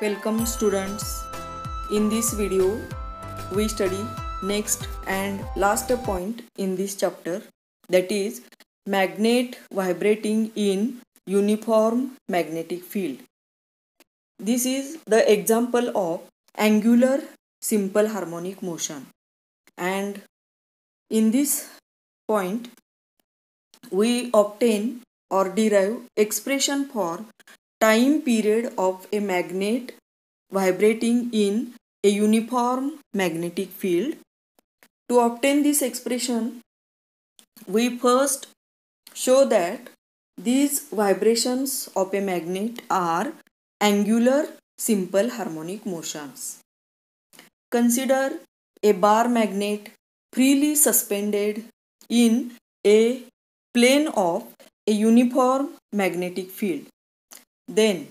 Welcome students. In this video we study next and last point in this chapter, that is magnet vibrating in uniform magnetic field. This is the example of angular simple harmonic motion, and in this point we obtain or derive expression for time period of a magnet vibrating in a uniform magnetic field. To obtain this expression, we first show that these vibrations of a magnet are angular simple harmonic motions. Consider a bar magnet freely suspended in a plane of a uniform magnetic field. Then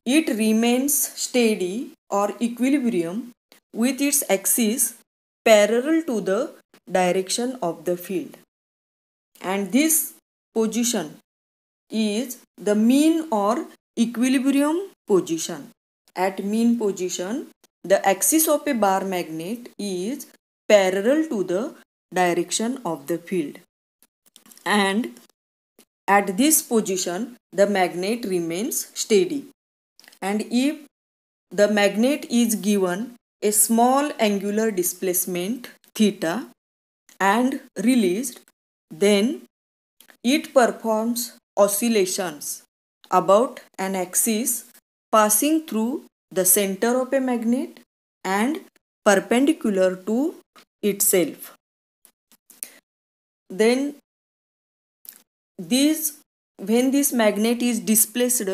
it remains steady or equilibrium with its axis parallel to the direction of the field. And this position is the mean or equilibrium position. At mean position, the axis of a bar magnet is parallel to the direction of the field. And at this position, the magnet remains steady. And if the magnet is given a small angular displacement theta and released, then it performs oscillations about an axis passing through the center of a magnet and perpendicular to itself. Then when this magnet is displaced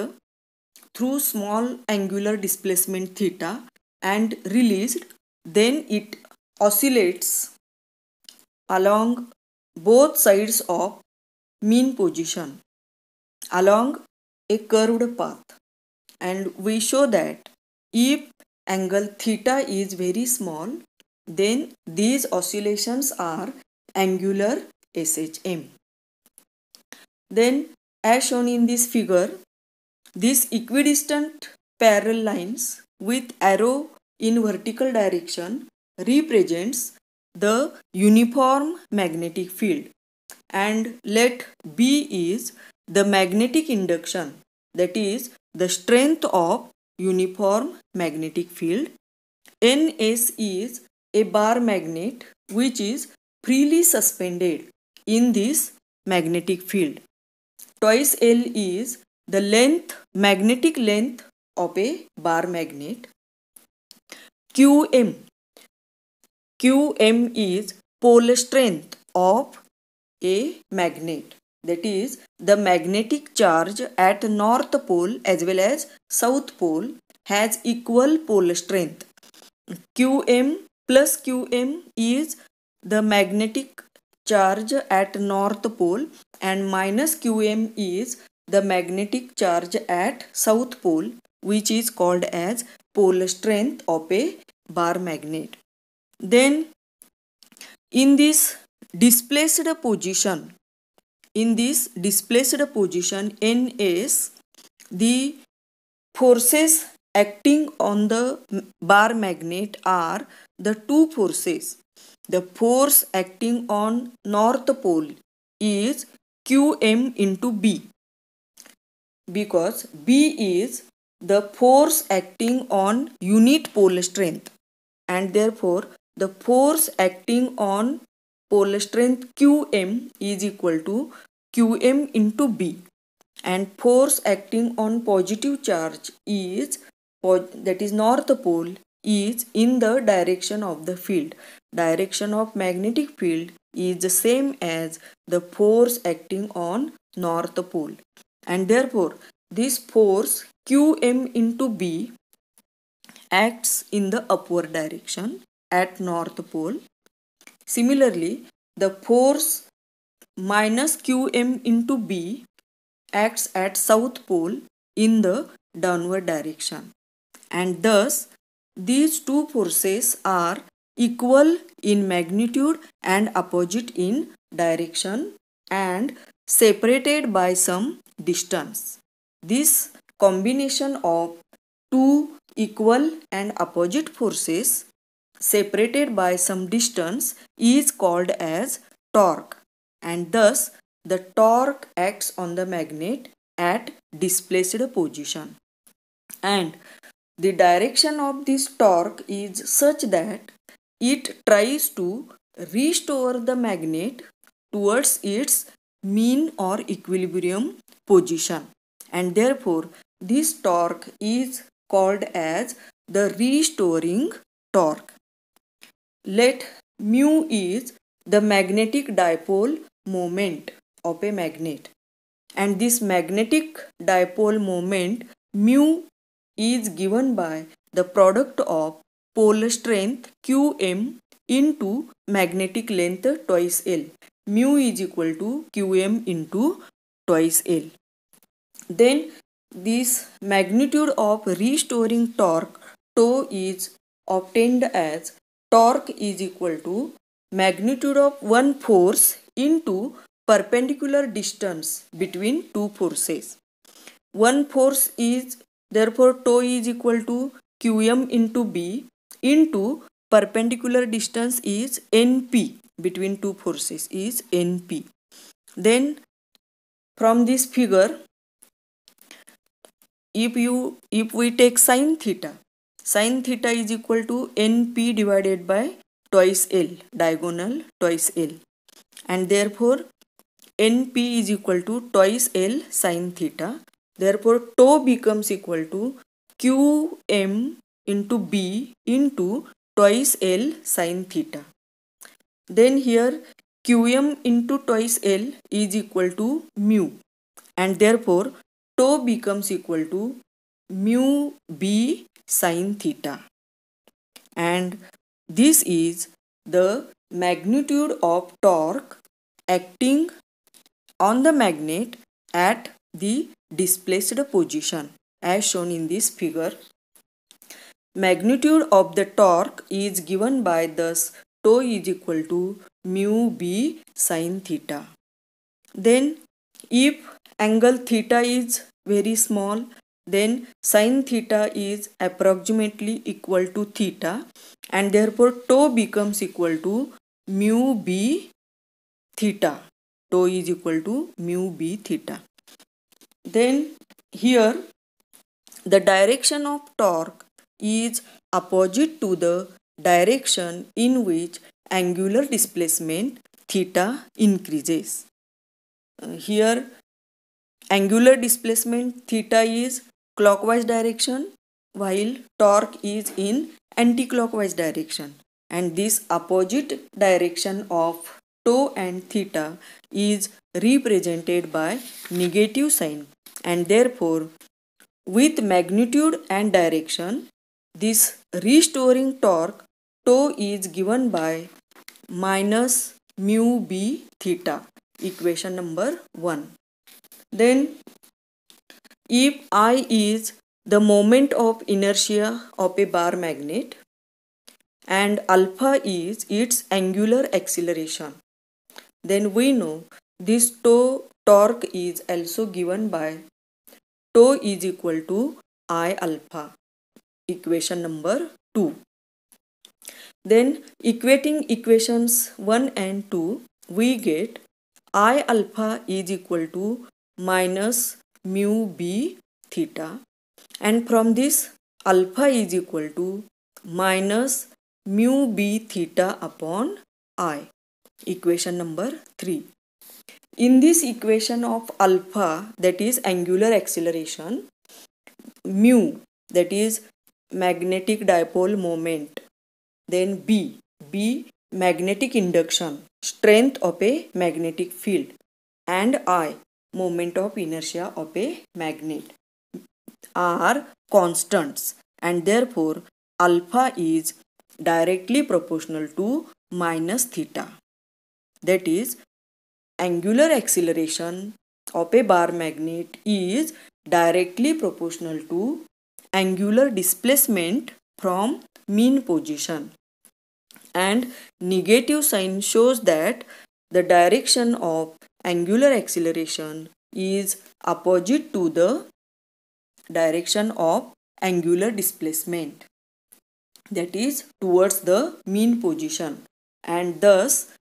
through small angular displacement theta and released, then it oscillates along both sides of mean position along a curved path. And we show that if angle theta is very small, then these oscillations are angular SHM. Then, as shown in this figure, these equidistant parallel lines with arrow in vertical direction represents the uniform magnetic field, and let B is the magnetic induction, that is the strength of uniform magnetic field. Ns is a bar magnet which is freely suspended in this magnetic field. Twice L is the magnetic length of a bar magnet. Qm is pole strength of a magnet, that is the magnetic charge at north pole as well as south pole has equal pole strength. Qm plus Qm is the magnetic charge at north pole and minus Qm is the magnetic charge at south pole, which is called as pole strength of a bar magnet. Then in this displaced position, Ns, the forces acting on the bar magnet are the two forces. The force acting on north pole is Qm into B, because B is the force acting on unit pole strength, and therefore the force acting on pole strength Qm is equal to Qm into B, and force acting on positive charge is, that is north pole, is in the direction of the field. Direction of magnetic field is the same as the force acting on north pole, and therefore this force Qm into B acts in the upward direction at north pole. Similarly, the force minus Qm into B acts at south pole in the downward direction, and thus these two forces are equal in magnitude and opposite in direction and separated by some distance. This combination of two equal and opposite forces separated by some distance is called as torque, and thus the torque acts on the magnet at displaced position, and the direction of this torque is such that it tries to restore the magnet towards its mean or equilibrium position, and therefore this torque is called as the restoring torque. Let mu is the magnetic dipole moment of a magnet, and this magnetic dipole moment mu is given by the product of pole strength Qm into magnetic length twice L. Mu is equal to Qm into twice L. Then this magnitude of restoring torque tau is obtained as torque is equal to magnitude of one force into perpendicular distance between two forces. One force is therefore tau is equal to Qm into B into perpendicular distance is Np between two forces is Np. Then from this figure, if we take sin theta is equal to Np divided by twice L, diagonal twice L, and therefore Np is equal to twice L sin theta. Therefore tau becomes equal to Qm into B into twice L sin theta. Then here Qm into twice L is equal to mu, and therefore tau becomes equal to mu B sin theta, and this is the magnitude of torque acting on the magnet at the displaced position as shown in this figure. Magnitude of the torque is given by thus tau is equal to mu B sin theta. Then if angle theta is very small, then sin theta is approximately equal to theta, and therefore tau becomes equal to mu B theta. Tau is equal to mu B theta. Then here the direction of torque is opposite to the direction in which angular displacement theta increases. Here angular displacement theta is clockwise direction while torque is in anti-clockwise direction, and this opposite direction of tau and theta is represented by negative sign, and therefore with magnitude and direction this restoring torque tau is given by minus mu B theta, equation number 1. Then if I is the moment of inertia of a bar magnet and alpha is its angular acceleration, then we know this tau torque is also given by tau is equal to I alpha, equation number 2. Then equating equations 1 and 2, we get I alpha is equal to minus mu B theta, and from this alpha is equal to minus mu B theta upon I, equation number 3. In this equation of alpha, that is angular acceleration, mu, that is magnetic dipole moment, then B magnetic induction, strength of a magnetic field, and I, moment of inertia of a magnet, are constants, and therefore alpha is directly proportional to minus theta. That is, angular acceleration of a bar magnet is directly proportional to angular displacement from mean position, and negative sign shows that the direction of angular acceleration is opposite to the direction of angular displacement, that is towards the mean position. And thus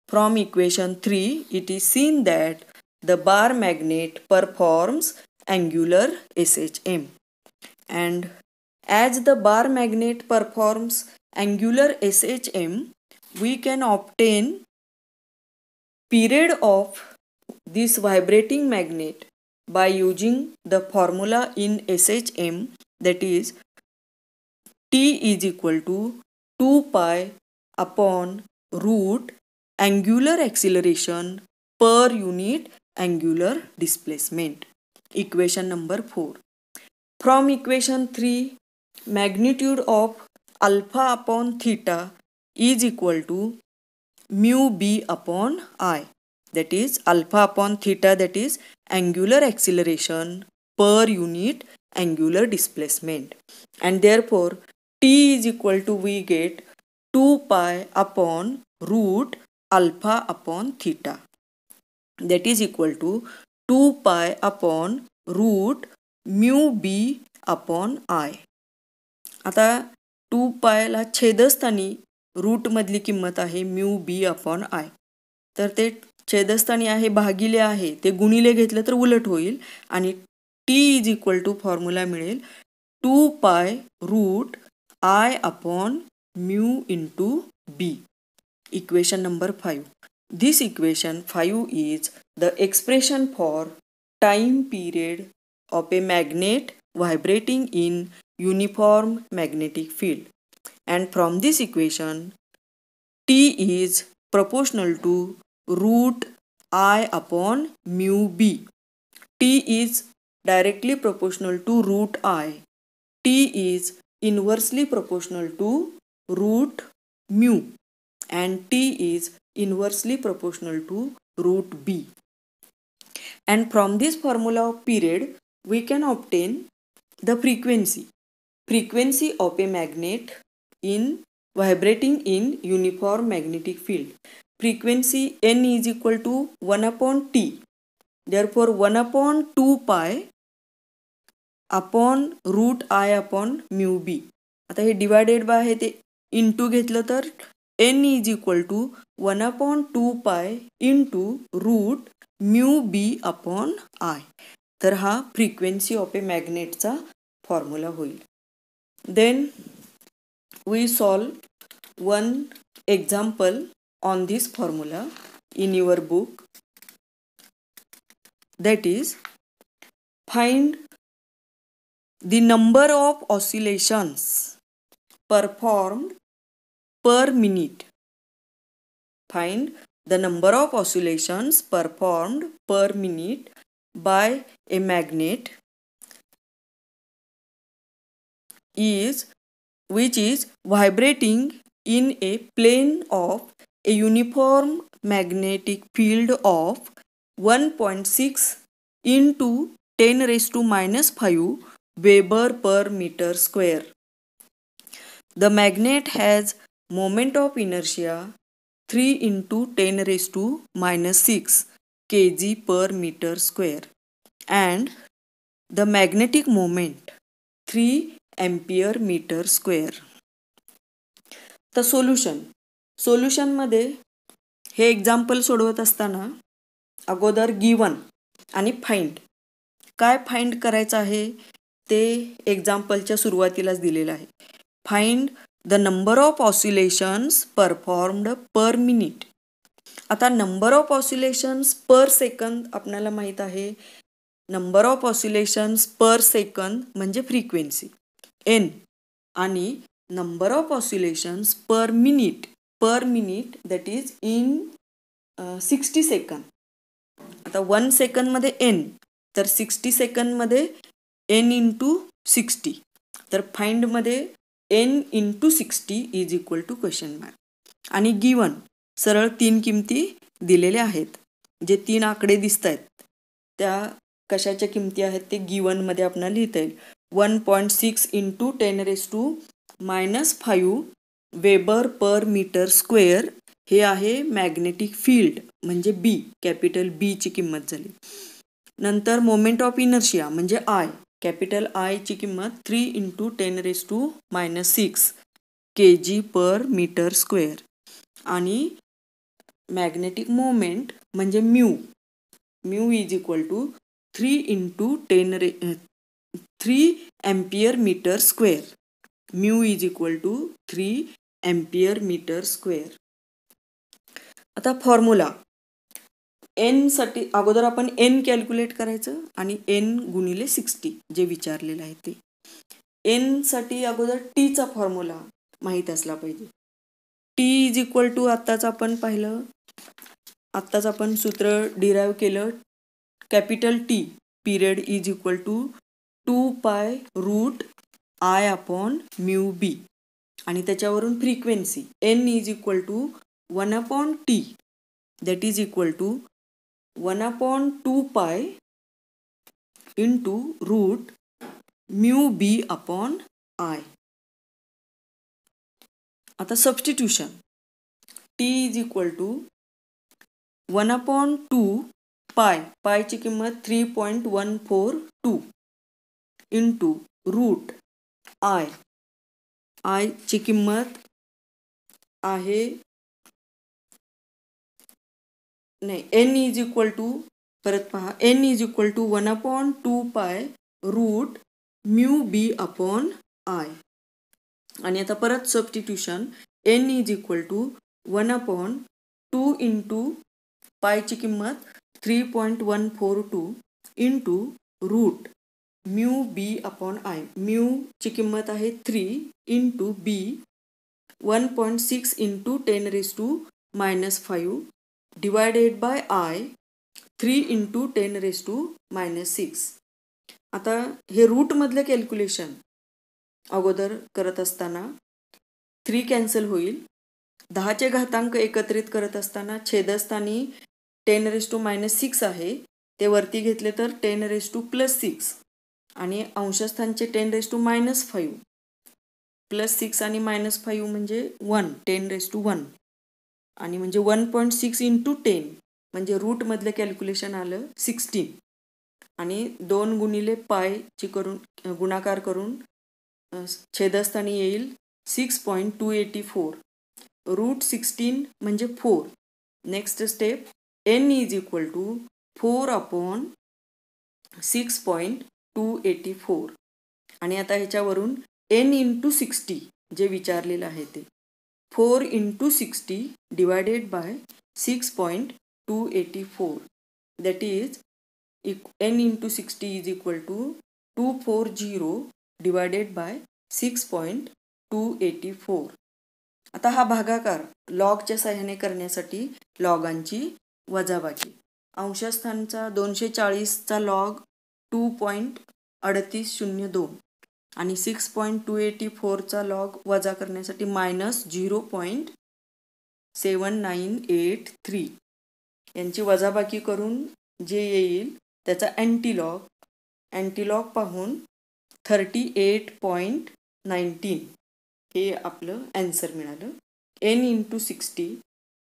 from equation 3 it is seen that the bar magnet performs angular SHM. And as the bar magnet performs angular SHM, we can obtain period of this vibrating magnet by using the formula in SHM, that is T is equal to 2 pi upon root angular acceleration per unit angular displacement. Equation number 4. From equation 3, magnitude of alpha upon theta is equal to mu b upon I, that is alpha upon theta, that is angular acceleration per unit angular displacement. And therefore T is equal to, we get 2 pi upon root alpha upon theta, that is equal to 2 pi upon root mu b upon I. आता 2 पायला छेदस्थानी root मधली किंमत आहे mu B upon I. तर ते छेदस्थानी आहे भागिले आहे ते गुणिले घेतलं तर उलट होईल आणि T is equal to formula मिळेल 2 pi root I upon mu into B. Equation number 5. This equation 5 is the expression for time period of a magnet vibrating in uniform magnetic field. And from this equation, T is proportional to root I upon mu b. T is directly proportional to root I. T is inversely proportional to root mu. And T is inversely proportional to root b. And from this formula of period, we can obtain the frequency. Frequency of a magnet in vibrating in uniform magnetic field. Frequency n is equal to 1 upon t. Therefore 1 upon 2 pi upon root I upon mu b. आता हे divided by आहे ते into घेतलं तर n is equal to 1 upon 2 pi into root mu b upon I. तर हा frequency of a magnet चा formula होईल. Then we solve one example on this formula in your book, that is find the number of oscillations performed per minute. Find the number of oscillations performed per minute by a magnet which is vibrating in a plane of a uniform magnetic field of 1.6 into 10 raised to minus 5 Weber per meter square. The magnet has moment of inertia 3 into 10 raised to minus 6 kg per meter square and the magnetic moment 3 ampere meter square. The solution मध्ये हे example सोडवत असताना अगोदर given आणि find काय find करायचं आहे ते एक्झाम्पलच्या सुरुवातीलाच दिलेलं आहे. Find the number of oscillations performed per minute. आता number of oscillations per second आपल्याला माहीत आहे. Number of oscillations per second म्हणजे फ्रिक्वेन्सी n आणि number of oscillations per minute that is in 60 second. आता 1 सेकंदमध्ये n तर 60 सेकंदमध्ये n इंटू 60. तर फाइंडमध्ये n into 60 is equal to question mark. आणि गिवन सरळ 3 किमती दिलेल्या आहेत. जे 3 आकडे दिसत आहेत त्या कशाच्या किमती आहेत ते गिवनमध्ये आपल्याला लिहिता येईल. 1.6 into 10 raise to minus 5 weber per metre square हे आहे मॅग्नेटिक फील्ड म्हणजे बी, कॅपिटल बी ची किंमत झाली. नंतर मोमेंट ऑफ इनर्शिया म्हणजे आय कॅपिटल आयची किंमत 3 × 10⁻⁻6 kg/m². आणि मॅग्नेटिक मोमेंट म्हणजे mu is equal to 3 × 3 Ampere/m². Mu is equal to 3 Ampere/m². आता फॉर्म्युला एन साठी अगोदर आपण एन कॅल्क्युलेट करायचं आणि एन गुणिले 60 जे विचारलेलं आहे ते. एन साठी अगोदर टीचा फॉर्म्युला माहीत असला पाहिजे. टी इज इक्वल टू आत्ताच आपण पाहिलं, आत्ताच आपण सूत्र डिराईव्ह केलं. Capital T period is equal to 2π√I/μb आणि त्याच्यावरून frequency N is equal to 1/t that is equal to 1/2π × √μb/I. आता substitution T is equal to 1/2π पायची किंमत 3.142 × √I. आयची किंमत आहे नाही एन इज इक्वल टू परत पहा N is equal to 1/2π √μb/I. आणि आता परत substitution N is equal to 1/2 × पायची किंमत 3.142 × √μb/I. म्यूची किंमत आहे 3 × b 1.6 × 10⁻⁻5 डिवायडेड बाय I 3 × 10⁻⁻6. आता हे रूटमधलं कॅल्क्युलेशन अगोदर करत असताना 3 कॅन्सल होईल. 10चे घातांक एकत्रित करत असताना छेदस्थानी 10⁻⁻6 आहे ते वरती घेतले तर 10⁻+6 आणि अंशस्थानचे 10⁻⁻5 +6 आणि -5 म्हणजे 1 10⁻1 आणि म्हणजे 1.6 × 10 म्हणजे रूटमधलं कॅल्क्युलेशन आलं 16 आणि 2 गुणिले पायची करून गुणाकार करून छेदस्थानी येईल 6.284. √16 म्हणजे 4. Next step N is equal to 4/6.284 आणि आता ह्याच्यावरून एन × 60 जे विचारलेलं आहे ते 4 × 60 divided by 6.284 that is N × 60 is equal to 240 divided by 6.284. आता हा भागाकार लॉगच्या सहाय्याने करण्यासाठी लॉगांची वजाबाकी. अंशस्थानचा 240चा लॉग 2.3802 आणि 6.284चा लॉग वजा करण्यासाठी -0.7983 यांची वजाबाकी करून जे येईल त्याचा अँटीलॉग पाहून 38.19 हे आपलं ॲन्सर मिळालं. एन × 60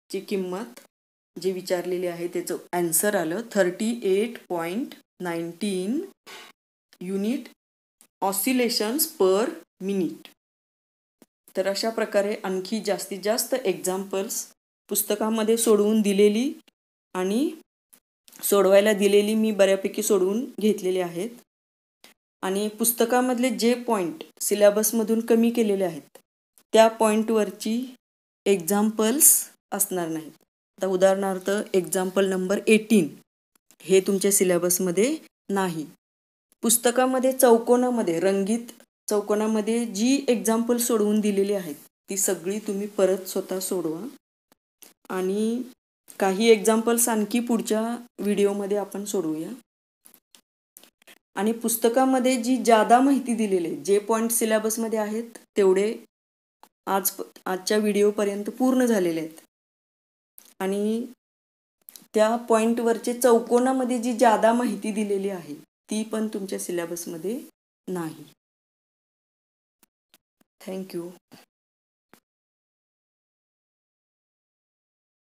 ची किंमत जे विचारलेली आहे त्याचं ॲन्सर आलं 38.19 युनिट ऑसिलेशन्स पर मिनिट. तर अशा प्रकारे आणखी जास्तीत जास्त एक्झाम्पल्स पुस्तकामध्ये सोडवून दिलेली आणि सोडवायला दिलेली मी बऱ्यापैकी सोडवून घेतलेले आहेत आणि पुस्तकामधले जे पॉईंट सिलेबसमधून कमी केलेले आहेत त्या पॉईंटवरची एक्झाम्पल्स असणार नाहीत. आता उदाहरणार्थ एक्झाम्पल नंबर 18 हे तुमच्या सिलेबसमध्ये नाही. पुस्तकामध्ये चौकोनामध्ये रंगीत चौकोनामध्ये जी एक्झाम्पल सोडवून दिलेली आहेत ती सगळी तुम्ही परत स्वतः सोडवा आणि काही एक्झाम्पल्स आणखी पुढच्या व्हिडिओमध्ये आपण सोडवूया. आणि पुस्तकामध्ये जी जादा माहिती दिलेली आहे जे पॉईंट सिलेबसमध्ये आहेत तेवढे आजच्या व्हिडिओपर्यंत पूर्ण झालेले आहेत आणि त्या पॉईंटवरचे चौकोनामध्ये जी जादा माहिती दिलेली आहे ती पण तुमच्या सिलेबसमध्ये नाही. थँक्यू.